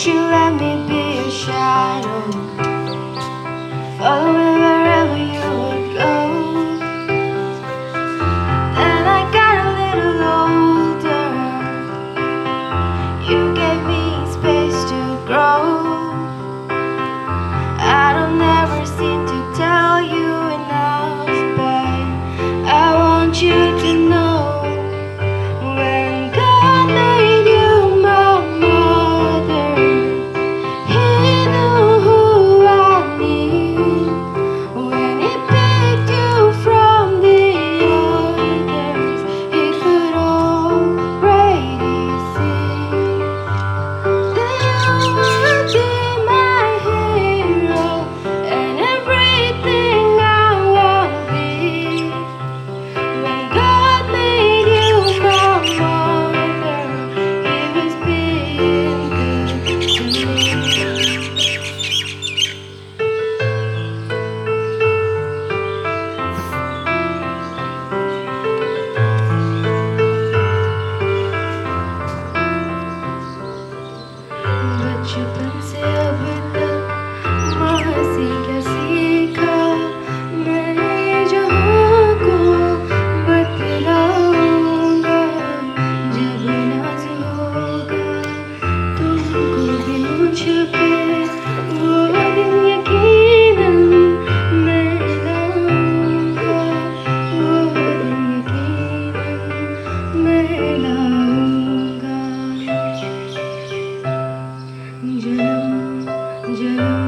Won't you let me be your shadow? Follow me wherever you would go. Then I got a little older. You gave me space to grow. I don't ever seem to tell you enough, but I want you to know. When God made you my mother, He knew who I need. When He picked you from the others, He could already see that you would be my hero and everything I wanna be. When God made you my mother, He was being good to me. बचपन से अब तक मासी क्या सीखा, मैं जहाँ को बतलाऊंगा। जब नाज होगा तुमको भी मुझ पे, वो दिन यकीनन मैं लाऊंगा। वो दिन यकीनन मैं लाऊंगा। जन्म जन्म